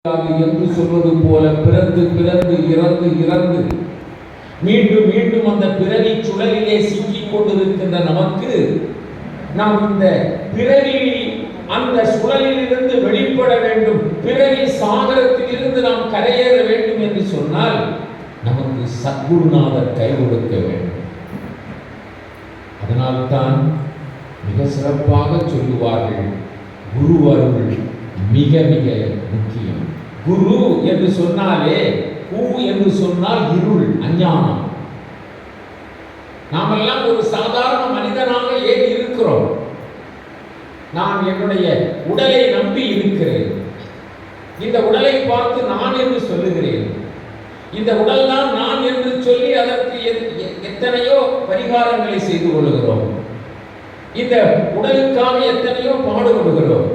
என்று சொல்வது போல பிறந்து பிறந்து இறந்து இறந்து மீண்டும் மீண்டும் அந்த பிறவி சுழலிலே சிக்கிக் கொண்டிருக்கின்ற நமக்கு நாம் இந்த பிறவி அந்த சுழலிலிருந்து வெளிப்பட வேண்டும், பிறவி சாகரத்தில் இருந்து நாம் கரையேற வேண்டும் என்று சொன்னால் நமக்கு சத்குருநாதர் கை கொடுக்க வேண்டும். அதனால்தான் மிக சிறப்பாக சொல்லுவார்கள், குரு அருள் மிக மிக முக்கியம். குரு என்று சொன்னாலே, கு என்று சொன்னால் இருள், அஞ்ஞானம். நாமெல்லாம் ஒரு சாதாரண மனிதனாக ஏன் இருக்கிறோம்? நான் என்னுடைய உடலை நம்பி இருக்கிறேன். இந்த உடலை பார்த்து நான் என்று சொல்லுகிறேன். இந்த உடல் தான் நான் என்று சொல்லி அதற்கு எத்தனையோ பரிகாரங்களை செய்து கொள்கிறோம். இந்த உடலுக்காக எத்தனையோ பாடுபடுகிறோம்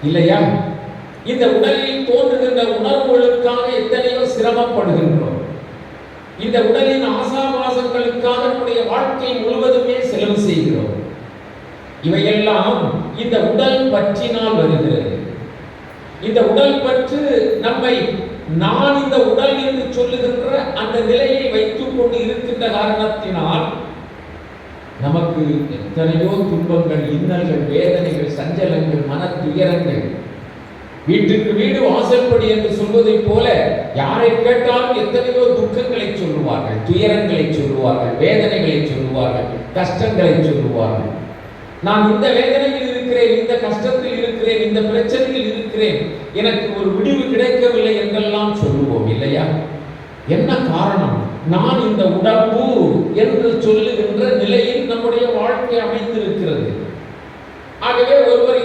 இல்லையா? இந்த உடலில் தோன்றுகின்ற உணர்வுகளுக்காக எத்தனையோ சிரமப்படுகின்றோம். இந்த உடலின் ஆசாபாசங்களுக்காக நம்முடைய வாழ்க்கை முழுவதுமே செலவு செய்கிறோம். இவையெல்லாம் இந்த உடல் பற்றினால் வருகிறது. இந்த உடல் பற்று நம்மை நான் இந்த உடல் என்று சொல்லுகின்ற அந்த நிலையை வைத்துக் கொண்டு இருக்கின்ற காரணத்தினால் நமக்கு எத்தனையோ துன்பங்கள், இன்னல்கள், வேதனைகள், சஞ்சலங்கள், மன துயரங்கள். வீட்டுக்கு வீடு வாசல்படி என்று சொல்வதை போல யாரை கேட்டாலும் எத்தனையோ துக்கங்களை சொல்லுவார்கள், துயரங்களை சொல்லுவார்கள், வேதனைகளை சொல்லுவார்கள், கஷ்டங்களை சொல்லுவார்கள். நான் இந்த வேதனையில் இருக்கிறேன், இந்த கஷ்டத்தில் இருக்கிறேன், இந்த பிரச்சனையில் இருக்கிறேன், எனக்கு ஒரு விடிவு கிடைக்கவில்லை என்றெல்லாம் சொல்லுவோம் இல்லையா? என்ன காரணம்? நான் இந்த உடம்பு என்று சொல்லுகின்ற நிலையில் நம்முடைய வாழ்க்கை அமைந்திருக்கிறது. ஆகவே ஒருவர்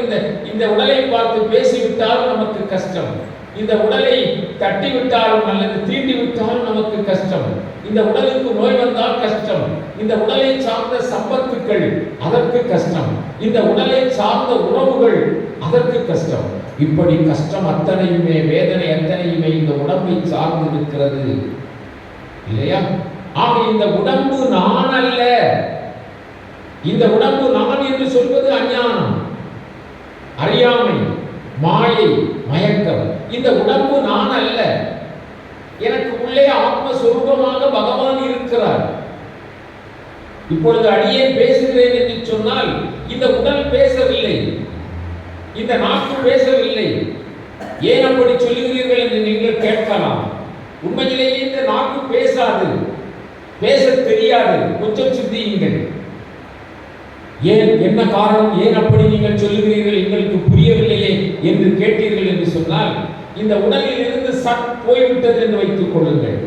இந்த உடலை பார்த்து பேசிவிட்டாலும் நமக்கு கஷ்டம், இந்த உடலை தட்டிவிட்டாலும் அல்லது தீண்டிவிட்டாலும் நமக்கு கஷ்டம், இந்த உடலுக்கு நோய் வந்தால் கஷ்டம், இந்த உடலை சார்ந்த சம்பத்துக்கள் அதற்கு கஷ்டம், இந்த உடலை சார்ந்த உறவுகள் அதற்கு கஷ்டம். இப்படி கஷ்டம் அத்தனையுமே, வேதனை அத்தனையுமே இந்த உடம்பை சார்ந்து இருக்கிறது இல்லையா? ஆக இந்த உடம்பு நான் அல்ல. இந்த உடம்பு நான் என்று சொல்வது அஞ்ஞானம், அறியாமை, மாயை, மயக்கம். இந்த உடம்பு நான் அல்ல. எனக்கு உள்ளே ஆத்மஸ்வரூபமாக பகவான் இருக்கிறார். இப்பொழுது அடியேன் பேசுகிறேன் என்று சொன்னால் இந்த உடல் பேசவில்லை, இந்த நாக்கு பேசவில்லை. ஏன் அப்படி சொல்லுகிறீர்கள் என்று நீங்கள் கேட்கலாம். உண்மையிலேயே இந்த நாக்கு பேசாது, பேச தெரியாது. கொஞ்சம் சிந்தியுங்கள். ஏன், என்ன காரணம், ஏன் அப்படி நீங்கள் சொல்லுகிறீர்கள், எங்களுக்கு புரியவில்லையே என்று கேட்டீர்கள் என்று சொன்னால், இந்த உடலில் இருந்து சத் போய்விட்டது என்று வைத்துக் கொள்ளுங்கள்.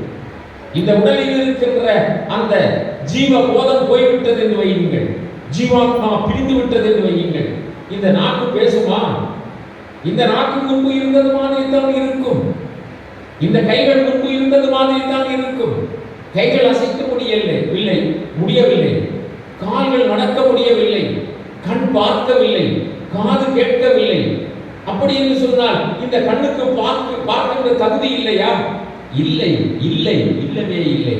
இந்த உடலில் இருக்கின்ற அந்த ஜீவ போதம் போய்விட்டது என்று வையுங்கள். ஜீவாத்மா பிரிந்து விட்டது என்று வையுங்கள். இந்த நாக்கு பேசுமா? இந்த நாக்கு முன்பு இருந்தது மாதிரி தான் இருக்கும். இந்த கைகள் முன்பு இருந்தது மாதிரி தான் இருக்கும். கைகள் அசைக்க முடியவில்லை, கால்கள் நடக்க முடியவில்லை, கண் பார்க்கவில்லை, காது கேட்கவில்லை. அப்படி என்று சொன்னால் இந்த கண்ணுக்கு பார்க்கின்ற தகுதி இல்லையா? இல்லை, இல்லவே இல்லை.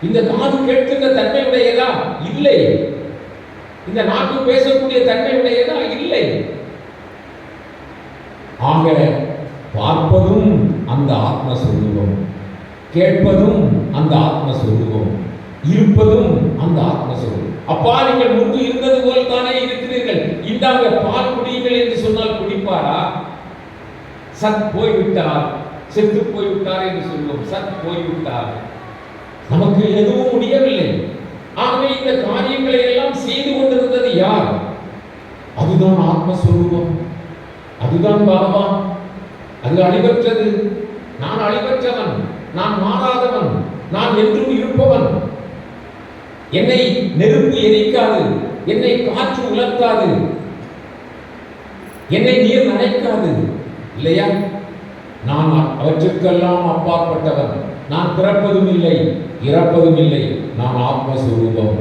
இந்த காது கேட்கின்ற தன்மை உடையதா? இல்லை. இந்த நாக்கு பேசக்கூடிய தன்மை உடையதா? இல்லை. ஆக பார்ப்பதும் அந்த ஆத்மஸ்வரூபம், கேட்பதும் அந்த ஆத்மஸ்வரூபம், இருப்பதும் அந்த ஆத்மஸ்வரூபம். அப்பா, நீங்கள் முன்பு இருந்தது போல் தானே இருக்கிறீர்கள், இந்தாங்க பால் குடியுங்கள் என்று சொன்னால் குடிப்பாரா? சத் போய்விட்டார், செத்து போய்விட்டார் என்று சொல்லுவோம். சத் போய்விட்டார், நமக்கு எதுவும் முடியவில்லை. ஆகவே இந்த காரியங்களை எல்லாம் செய்து கொண்டிருந்தது யார்? அதுதான் ஆத்மஸ்வரூபம், அதுதான் பகவான். அது அழிவற்றது. நான் அழிவற்றவன், நான் மாறாதவன், நான் என்றும் இருப்பவன். என்னை நெருப்பு எரிக்காது, என்னை காற்று உலர்த்தாது, என்னை நீர் நனைக்காது இல்லையா? நான் அவற்றுக்கெல்லாம் அப்பாற்பட்டவன். நான் பிறப்பதும் இல்லை, இறப்பதும் இல்லை. நான் ஆத்மஸ்வரூபம்.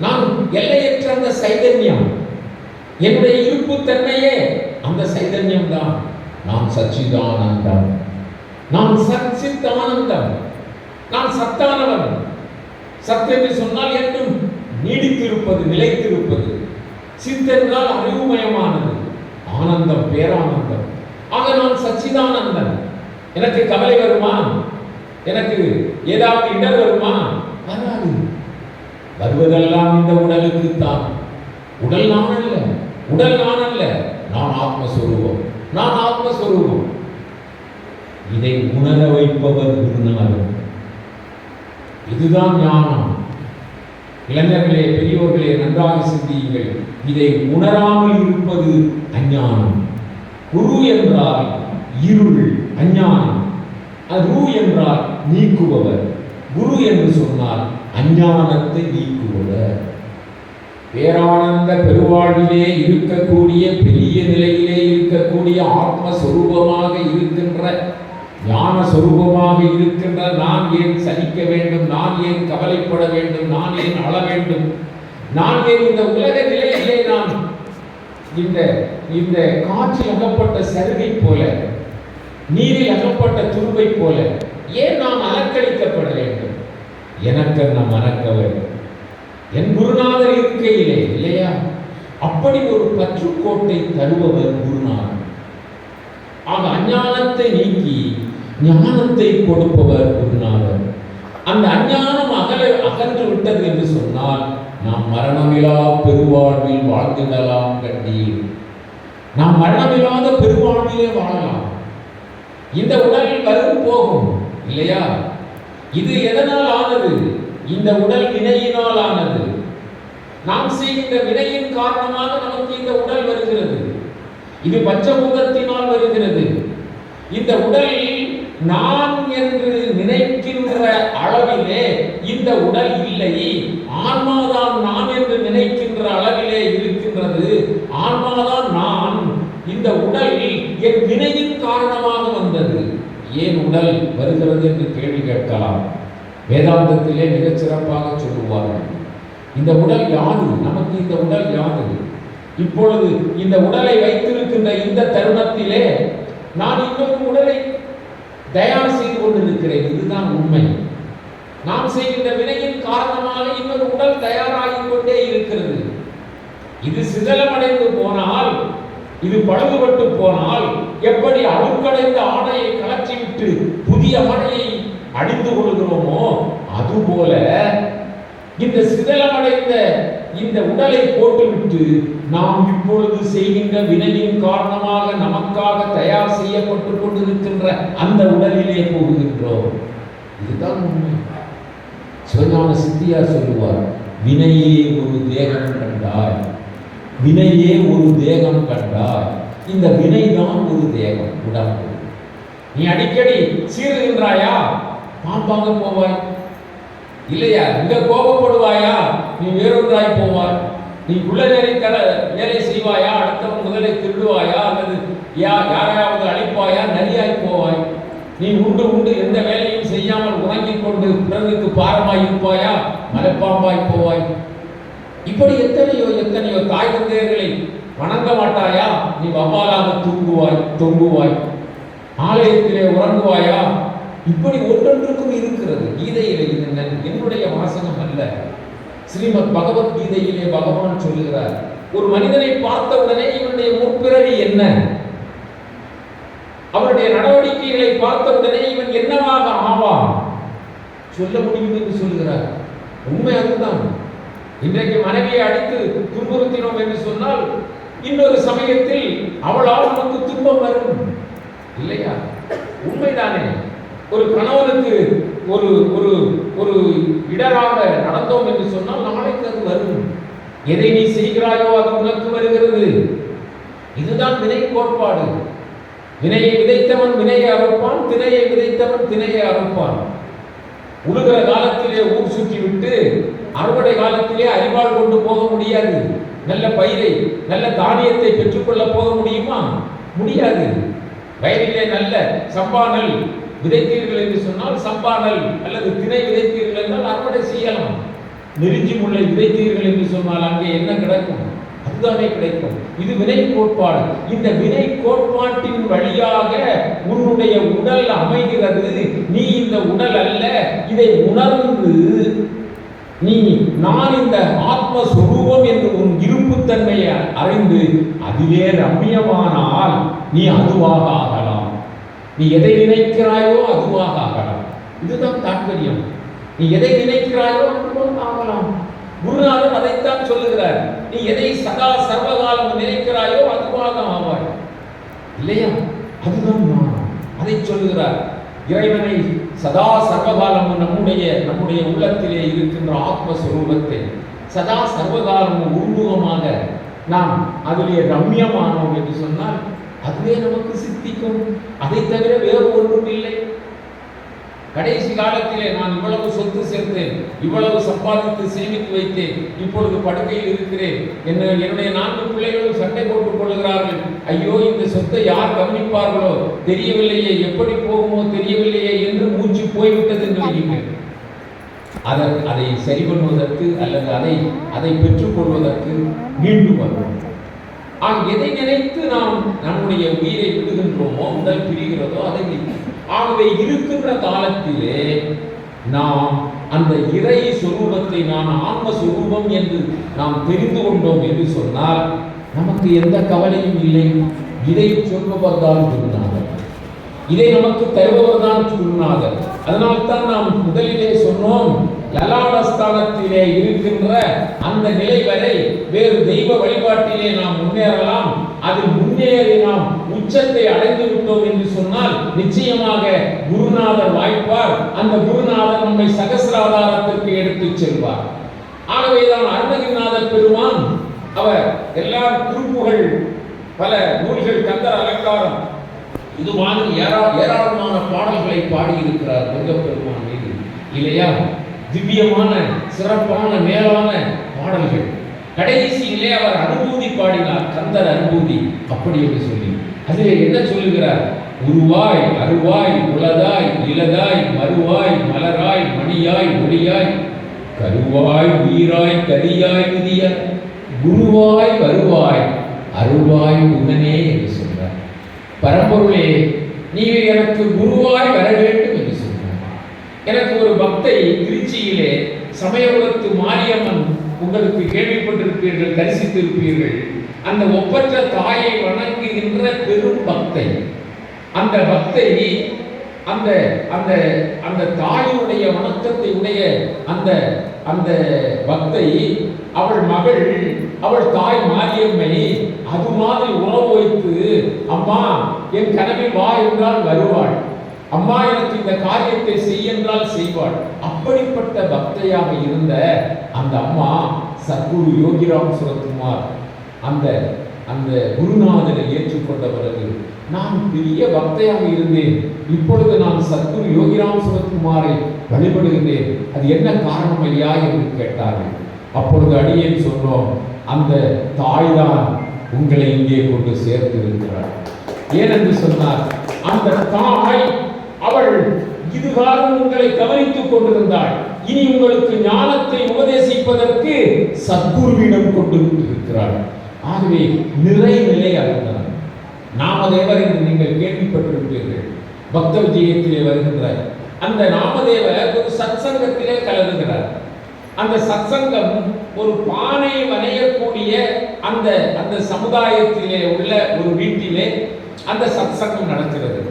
நான் எல்லையற்ற அந்த சைதன்யம். என்னுடைய இருப்பு தன்மையே அந்த சைதன்யம் தான். நான் சச்சிதானந்தம், நான் சச்சித்தானந்தம், நான் சத்தானவன். சத் என்று சொன்னால் என்றும் நீடித்திருப்பது, நிலைத்திருப்பது. சித் என்றால் அறிவுமயமானது, ஆனந்தம், பேரானந்தம். ஆக நான் சச்சிதானந்தன். எனக்கு கவலை வருமா? எனக்கு ஏதாவது இடர் வருமா? வராது. வருவதெல்லாம் இந்த உடலுக்கு தான். உடல் நான் அல்ல, உடல் நான் அல்ல, நான் ஆத்மஸ்வரூபம், நான் ஆத்மஸ்வரூபம். இதை உணர வைப்பவர் குருநாதன். இதுதான் ஞானம். இளைஞர்களே, பெரியோர்களே, நன்றாக சிந்தியுங்கள். இதை உணராமல் இருப்பது அஞ்ஞானம். குரு என்றால் இருள், அஞ்ஞானம். ரு என்றால் நீக்குபவர். குரு என்று சொன்னால் அஞ்ஞானத்தை நீக்குபவர். பேரானந்த பெருவாழ்விலே இருக்கக்கூடிய, பெரிய நிலையிலே இருக்கக்கூடிய ஆத்மஸ்வரூபமாக இருக்கின்ற, ஞான சொரூபமாக இருக்கின்ற நான் ஏன் சலிக்க வேண்டும்? நான் ஏன் கவலைப்பட வேண்டும்? நான் ஏன் அழ வேண்டும்? நான் ஏன் இந்த உலக நிலையிலே நான் இந்த காற்றில் அகப்பட்ட சருகை போல, நீரில் அகப்பட்ட துரும்பை போல ஏன் நாம் அலக்களிக்கப்பட வேண்டும்? எனக்கு நான் மறக்க வேண்டும். என் குருநாதர் இருக்கையிலே இல்லையா? அப்படி ஒரு பற்றுக்கோட்டை தருபவர் குருநாதர். ஆக அஞ்ஞானத்தை நீக்கி ஞானத்தை கொடுப்பவர் குருநாதர். அந்த அஞ்ஞானம் அகன்று விட்டது என்று சொன்னால் நாம் மரணமில்லா பெருவாழ்வில் வாழ்ந்திடலாம் கண்டீர். நாம் மரணமில்லாத பெருவாழ்விலே வாழலாம். இந்த உடல் வரும் போகும் இல்லையா? இது எதனால் ஆனது? இந்த உடல் வினையினால் ஆனது. நாம் செய்கின்ற வினையின் காரணமாக நமக்கு இந்த உடல் வருகிறது. இது பஞ்சபூதத்தினால் வருகிறது. இந்த உடல் நான் என்று நினைக்கின்ற அளவிலே இந்த உடல் இல்லை. ஆன்மாதான் நான் என்று நினைக்கின்ற அளவிலே இருக்கின்றது. ஆன்மாதான் நான். இந்த உடல் என் வினையின் காரணமாக வந்தது. ஏன் உடல் வருகிறது என்று கேள்வி கேட்கலாம். வேதாந்தத்திலே மிகச் சிறப்பாக சொல்லுவார்கள். இந்த உடல் யாது? நமக்கு இந்த உடல் யாது? இப்பொழுது இந்த உடலை வைத்திருக்கின்ற இந்த தருணத்திலே நான் இன்னொரு உடலை தயார் செய்து கொண்டிருக்கிறேன். இதுதான் உண்மை. நாம் செய்கின்ற வினையின் காரணமாக இன்னொரு உடல் தயாராகிக் கொண்டே இருக்கிறது. இது சிதலமடைந்து போனால், இது பழுதுபட்டு போனால், எப்படி அழுக்கடைந்த ஆடையை கலற்றிவிட்டு புதிய ஆடையை அணிந்து கொள்கிறோமோ அதுபோல இந்த சிதலமடைந்த இந்த உடலை போட்டுவிட்டு நாம் இப்பொழுது செய்கின்ற வினையின் காரணமாக நமக்காக தயார் செய்யப்பட்டு கொண்டிருக்கின்ற அந்த உடலிலே போகின்றோம். இதுதான் உண்மை. சிவஞான சித்தியார் சொல்லுவார், வினையே ஒரு தேகம் கண்டாய், வினையே ஒரு தேகம் கண்டாய். இந்த வினைதான் ஒரு தேகம், உடம்பு. நீ அடிக்கடி சீறுகின்றாயா? பாம்பாக போவாய் இல்லையா? இங்க கோபப்படுவாயா? நீ வேறொன்றாய் போவாய். நீ குள்ளநெறி வேலை செய்வாயா? அடுத்தவன் முதலை திருடுவாயா? அல்லது யாரையாவது அழிப்பாயா? நரியாய் போவாய். நீ உண்டு உண்டு எந்த வேலையும் செய்யாமல் உறங்கிக் கொண்டு பிறருக்கு பாரமாய் இருப்பாயா? மலைப்பாம்பாய் போவாய். இப்படி எத்தனையோ தாய் தந்தையர்களை வணங்க மாட்டாயா? நீ வவ்வாலாக தொங்குவாய். ஆலயத்திலே உறங்குவாயா? இப்படி ஒன்றொன்றுக்கும் இருக்கிறது. கீதையிலே என்னுடைய வாசகம் அல்ல, ஸ்ரீமத் பகவத்கீதையிலே பகவான் சொல்லுகிறார், ஒரு மனிதனை பார்த்தவுடனே இவனுடைய முற்பிறவி என்ன, அவருடைய நடவடிக்கைகளை பார்த்தவுடனே இவன் என்னவாக ஆவான் சொல்ல முடியும் என்று சொல்லுகிறார். உண்மை அதுதான். இன்றைக்கு மனைவியை அடித்து துன்புறுத்தினோம் என்று சொன்னால் இன்னொரு சமயத்தில் அவளால் நமக்கு துன்பம் வரும் இல்லையா? உண்மைதானே? ஒரு கணவனுக்கு ஒரு ஒரு ஒரு இடராக நடந்தோம் என்று சொன்னால் நாளைக்கு அது வரும். எதை நீ செய்கிறாயோ அது உனக்கு வருகிறது. இதுதான் வினை கோட்பாடு. வினையை விதைத்தவன் வினையை அறுப்பான், தினையை விதைத்தவன் தினையை அறுப்பான். உழுகிற காலத்திலே ஊர் சுற்றி விட்டு அறுவடை காலத்திலே அறிவாள் கொண்டு போக முடியாது. நல்ல பயிரை, நல்ல தானியத்தை பெற்றுக்கொள்ள போக முடியுமா? முடியாது. வயலிலே நல்ல சம்பானல் விதைத்தீர்கள் என்று சொன்னால் சம்பானல் அல்லது திணை விதைத்தீர்கள் என்றால் அறுவடை செய்யலாம். நெருஞ்சி முல்லை விதைத்தீர்கள் என்று சொன்னால் அங்கே என்ன கிடைக்கும்? அதுதானே கிடைக்கும். இது வினை கோட்பாடு. இந்த வினை கோட்பாட்டின் வழியாக உன்னுடைய உடல் அமைகிறது. நீ இந்த உடல் அல்ல. இதை உணர்ந்து நீ நான் இந்த ஆத்மஸ்வரூபம் என்று உன் இருப்புத்தன்மையை அறிந்து அதுவே ரம்மியமானால் நீ அதுவாக ஆகலாம். நீ எதை நினைக்கிறாயோ அதுவாக ஆகலாம். இதுதான் தாற்பயம். நீ எதை நினைக்கிறாயோ அதுவாக ஆகலாம். குருநாதர் அதைத்தான் சொல்லுகிறார். நீ எதை சதா சர்வகாலம் நினைக்கிறாயோ அதுவாக ஆவாய். இல்லையா? அதுதான் ஞானம். அதை சொல்லுகிறார். இறைவனை சதா சர்வகாலம் நம்முடைய உள்ளத்திலே இருக்கின்ற ஆத்மஸ்வரூபத்தை சதா சர்வகாலம் உருவகமாக நாம் அதிலே ரம்யமானோம் என்று சொன்னால் அதுவே நமக்கு சித்திக்கும். அதை தவிர வேறு ஒன்றும் இல்லை. கடைசி காலத்திலே நான் இவ்வளவு சொத்து சேர்த்தேன், இவ்வளவு சம்பாதித்து சேமித்து வைத்தேன், இப்பொழுது படுக்கையில் இருக்கிறேன், என்னுடைய 4 பிள்ளைகளும் சண்டை போட்டுக் கொள்கிறார்கள், ஐயோ இந்த சொத்தை யார் கவனிப்பார்களோ தெரியவில்லையே, எப்படி போகுமோ தெரியவில்லையே என்று மூச்சு போய்விட்டது என்று வையுங்கள். அதை சரி பண்ணுவதற்கு அல்லது அதை பெற்றுக்கொள்வதற்கு மீண்டும் வருவோம். எதை நினைத்து நாம் நம்முடைய உயிரை விடுகின்றோமோ, உடல் பிரிகிறதோ அதை ஆகவே இருக்கின்ற காலத்திலே நாம் அந்த இறை சொரூபத்தை நான் ஆன்ம சொரூபம் என்று நாம் தெரிந்து கொண்டோம் என்று சொன்னால் நமக்கு எந்த கவலையும் இல்லை. இதை சொல்பவர் தான் குருநாதர், இதை நமக்கு தருபவர் தான் குருநாதர். அதனால்தான் நாம் முதலிலே சொன்னோம், லலாடஸ்தானத்திலே இருக்கின்ற அந்த நிலை வரை வேறு தெய்வ வழிபாட்டிலே நாம் முன்னேறலாம். அதில் முன்னேறி நாம் உச்சத்தை அடைந்து விட்டோம் என்று சொன்னால் நிச்சயமாக குருநாதர் வாய்ப்பார். அந்த குருநாதர் நம்மை சகசிராதாரத்திற்கு எடுத்துச் செல்வார். ஆகவேதான் அருணகிரிநாதர் பெருமான் அவர் எல்லா திருப்புகள், பல நூல்கள், கந்தர் அலங்காரம், இது மாதிரி ஏராளமான பாடல்களை பாடியிருக்கிறார் பெருமான் மீது. இல்லையா? திவ்யமான சிறப்பான மேலான பாடல்கள். கடைசியிலே அவர் அனுபூதி பாடினார், கந்தர் அனுபூதி அப்படி என்று சொல்லி அதிலே என்ன சொல்லுகிறார்? உருவாய் அருவாய் உலதாய் இலதாய் மறுவாய் மலராய் மணியாய் ஒளியாய் கருவாய் உயிராய் கரியாய் விதியாய் குருவாய் வருவாய் அருவாய் உடனே என்று சொல்றார். பரம்பொருளே, நீ எனக்கு குருவாய் வர வேண்டும் என்று சொன்னார். எனக்கு ஒரு பக்தை திருச்சியிலே சமயபுரத்து மாரியம்மன், உங்களுக்கு கேள்விப்பட்டிருப்பீர்கள், தரிசித்திருப்பீர்கள். அந்த ஒப்பற்ற தாயை வணங்குகின்ற பெரும் பக்தை. அந்த பக்தை அந்த அந்த அந்த தாயுடைய வணக்கத்தை உடைய அந்த அந்த பக்தை, அவள் மகள், அவள் தாய் மாரியம்மை அது மாதிரி உறவு வைத்து, அம்மா என் கனவில் வா என்றால் வருவாள், அம்மா எனக்கு இந்த காரியத்தை செய் என்றால் செய்வாள். அப்படிப்பட்ட பக்தையாக இருந்த அந்த அம்மா சத்குரு யோகிராம் சுரத்குமார் அந்த அந்த குருநாதனை ஏற்றுக்கொண்ட பிறகு, நான் பெரிய பக்தையாக இருந்தேன், இப்பொழுது நான் சத்குரு யோகிராம் சுரத்குமாரை வழிபடுகின்றேன், அது என்ன காரணம் ஐயா என்று கேட்டார்கள். அப்பொழுது அடியேன் சொன்னோம், அந்த தாய்தான் உங்களை இங்கே கொண்டு சேர்த்து இருக்கிறார். ஏனென்று சொன்னார், அந்த தாய் அவள் இதுகாலம் உங்களை கவனித்துக் கொண்டிருந்தாள், இனி உங்களுக்கு ஞானத்தை உபதேசிப்பதற்கு சத்குருவிடம் கொண்டு இருக்கிறாள். ஆகவே நிலை அடைந்தார். நாமதேவர் என்று நீங்கள் கேள்விப்பட்டிருப்பீர்கள். பக்த விஜயத்திலே வருகின்ற அந்த நாமதேவர் ஒரு சத்சங்கத்திலே கலந்துகிறார். அந்த சத்சங்கம் ஒரு பானை வணையக்கூடிய அந்த அந்த சமுதாயத்திலே உள்ள ஒரு வீட்டிலே அந்த சத்சங்கம் நடக்கிறது.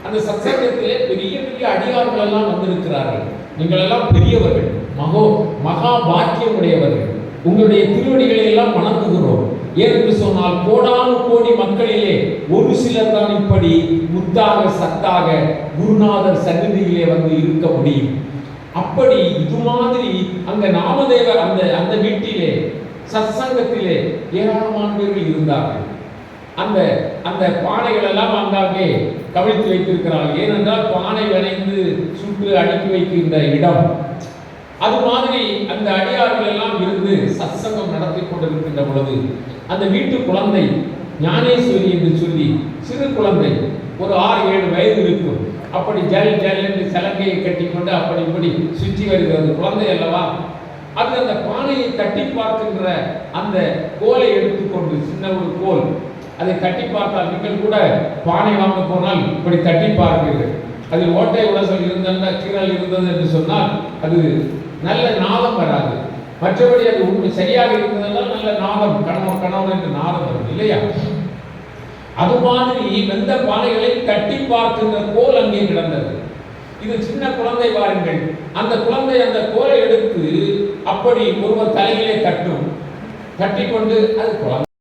அந்த சத்சங்கத்திலே பெரிய பெரிய அடியார்கள் எல்லாம் வந்திருக்கிறார்கள். நீங்கள் எல்லாம் பெரியவர்கள், மகா பாக்கியம் உடையவர்கள், உங்களுடைய திருவடிகளை எல்லாம் வணங்குகிறோம். ஏனென்று சொன்னால் கோடானு கோடி மக்களிலே ஒரு சிலர் தான் இப்படி முத்தாக சத்தாக குருநாதர் சந்நிதியிலே வந்து இருக்க முடியும். அப்படி இது மாதிரி அங்க நாமதேவர் அந்த அந்த வீட்டிலே சத்சங்கத்திலே ஏராளமானவர்கள் இருந்தார்கள். அந்த அந்த பானைகள் எல்லாம் அங்காங்கே கவிழ்த்து வைத்திருக்கிறார்கள். ஏனென்றால் பானை வளைந்து சுட்டு அடுக்கி வைக்கின்ற இடம். அது மாதிரி அந்த அடியார்கள் எல்லாம் இருந்து சத்சங்கம் நடத்தி கொண்டிருக்கின்ற பொழுது அந்த வீட்டு குழந்தை ஞானேஸ்வரி என்று சொல்லி சிறு குழந்தை, ஒரு 6-7 வயது இருக்கும். அப்படி ஜல் ஜல் என்று சலங்கையை கட்டிக்கொண்டு அப்படி இப்படி சுற்றி வருகிறது குழந்தை அல்லவா. அது அந்த பானையை தட்டி பார்க்கின்ற அந்த கோலை எடுத்துக்கொண்டு, சின்ன ஒரு கோல், அதை தட்டி பார்த்தால், நீங்கள் கூட பானை வாங்க போனால் இப்படி தட்டி பார்ப்பீர்கள். அதில் ஓட்டை உலசல் இருந்தது, கீரல் இருந்தது என்று சொன்னால் அது நல்ல நாதம் வராது. மற்றபடி அது உண்மை சரியாக இருந்ததெல்லாம் நல்ல நாதம், கணவன் கணவன் என்று நாதம் வரும் இல்லையா? அது மாதிரி வெந்த பானைகளை கட்டி பார்க்கின்ற கோல் அங்கே கிடந்தது. இது சின்ன குழந்தை பாருங்கள், அந்த குழந்தை அந்த கோலை எடுத்து அப்படி ஒருவர் தலையிலே கட்டும், கட்டிக்கொண்டு அது குழந்தை